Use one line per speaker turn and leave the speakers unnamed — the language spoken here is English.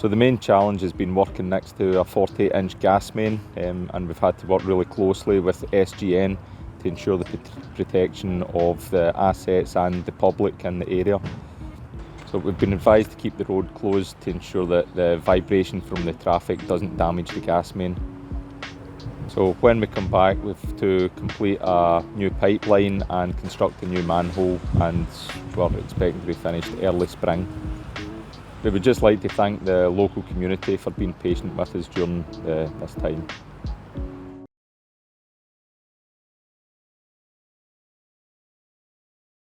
So the main challenge has been working next to a 48-inch gas main, and we've had to work really closely with SGN to ensure the protection of the assets and the public in the area. So we've been advised to keep the road closed to ensure that the vibration from the traffic doesn't damage the gas main. So when we come back, we've to complete a new pipeline and construct a new manhole, and we're expecting to be finished early spring. We would just like to thank the local community for being patient with us during this time.